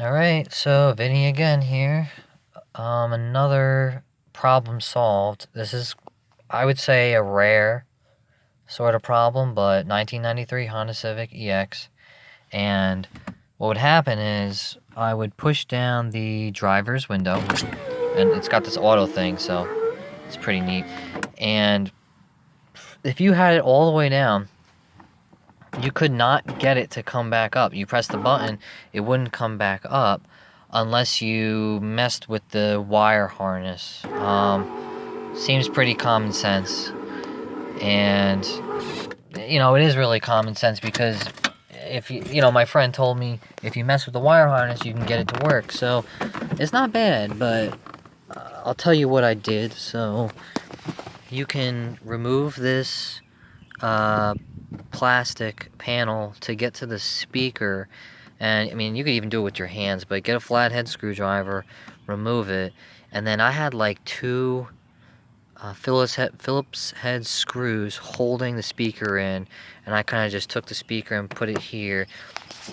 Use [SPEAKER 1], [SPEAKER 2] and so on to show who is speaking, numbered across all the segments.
[SPEAKER 1] Alright, so Vinny again here. Another problem solved. This is, I would say, a rare sort of problem, but 1993 Honda Civic EX. And what would happen is I would push down the driver's window, and it's got this auto thing, so it's pretty neat. And if you had it all the way down, you could not get it to come back up. You press the button, it wouldn't come back up unless you messed with the wire harness. Seems pretty common sense. And, it is really common sense because if my friend told me if you mess with the wire harness, you can get it to work. So it's not bad, but I'll tell you what I did. So you can remove this plastic panel to get to the speaker, and I mean you could even do it with your hands, but get a flathead screwdriver, remove it, and then I had like two Phillips head screws holding the speaker in, and I kind of just took the speaker and put it here,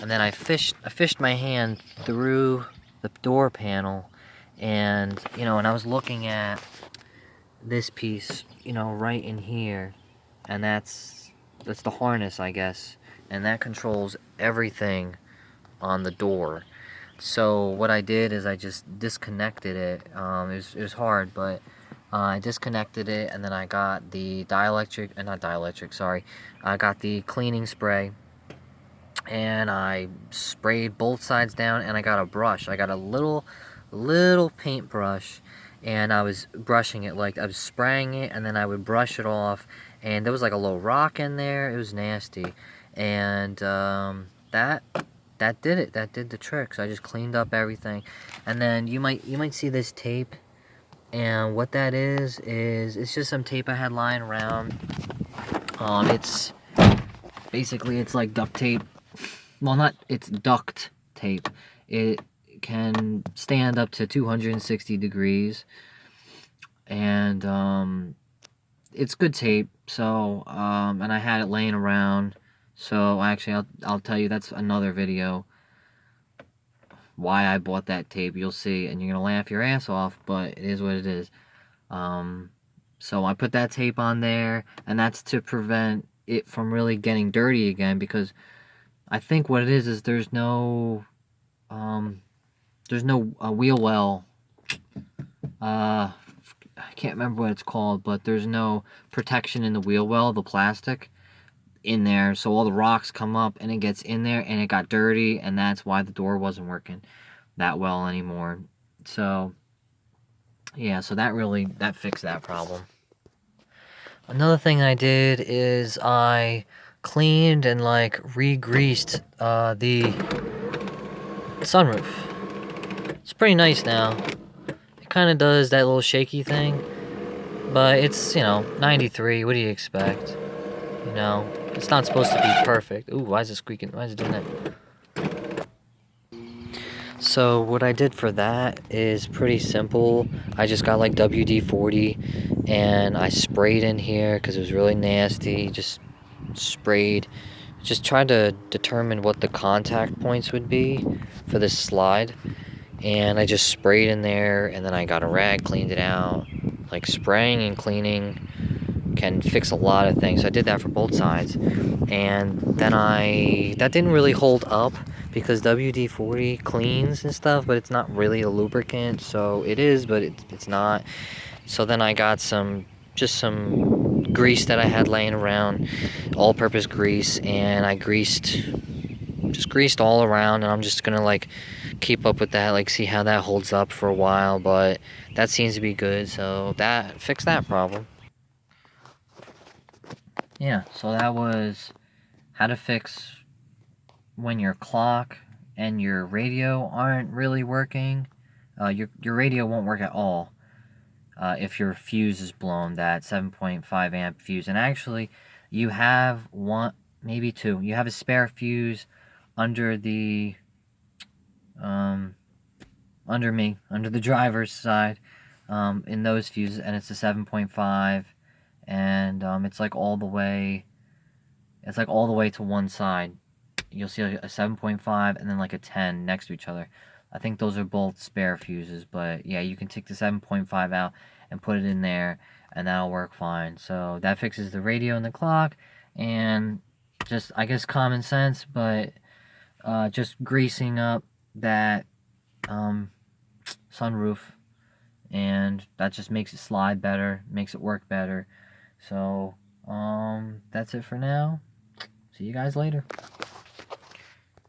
[SPEAKER 1] and then I fished my hand through the door panel, and and I was looking at this piece, right in here, and that's the harness, I guess, and that controls everything on the door. So what I did is I just disconnected it. It was hard, but I disconnected it, and then I got the I got the cleaning spray, and I sprayed both sides down, and I got a brush. I got a little paintbrush, and I was brushing it, like I was spraying it, and then I would brush it off, and there was like a little rock in there. It was nasty, and that did it. That did the trick. So I just cleaned up everything, and then you might see this tape, and what that is it's just some tape I had lying around. It's basically, it's like duct tape. Well, not, it's duct tape. It can stand up to 260 degrees, and it's good tape. So and I had it laying around, so actually I'll tell you, that's another video why I bought that tape. You'll see, and you're gonna laugh your ass off, but it is what it is. So I put that tape on there, and that's to prevent it from really getting dirty again, because I think what it is there's no wheel well. I can't remember what it's called, but there's no protection in the wheel well, the plastic in there, so all the rocks come up and it gets in there, and it got dirty, and that's why the door wasn't working that well anymore. So yeah, so that fixed that problem. Another thing I did is I cleaned and re-greased the sunroof. It's pretty nice now. It kind of does that little shaky thing, but it's 93. What do you expect? It's not supposed to be perfect. Ooh, why is it squeaking? Why is it doing that? So what I did for that is pretty simple. I just got like WD-40, and I sprayed in here because it was really nasty. Just tried to determine what the contact points would be for this slide, and I just sprayed in there, and then I got a rag, cleaned it out. Like, spraying and cleaning can fix a lot of things. So I did that for both sides, and then that didn't really hold up because WD-40 cleans and stuff, but it's not really a lubricant. So it is, but it's not. So then I got some grease that I had laying around, all-purpose grease, and I just greased all around, and I'm just gonna keep up with that, see how that holds up for a while, but that seems to be good. So that fixed that problem. Yeah, so that was how to fix when your clock and your radio aren't really working. Your radio won't work at all if your fuse is blown, that 7.5 amp fuse. And actually, you have one, maybe two. You have a spare fuse under the under the driver's side, in those fuses, and it's a 7.5, and it's all the way to one side. You'll see a 7.5 and then a 10 next to each other. I think those are both spare fuses, but yeah, you can take the 7.5 out and put it in there, and that'll work fine. So that fixes the radio and the clock, and just, I guess, common sense, but just greasing up that sunroof, and that just makes it slide better, makes it work better. So that's it for now. See you guys later.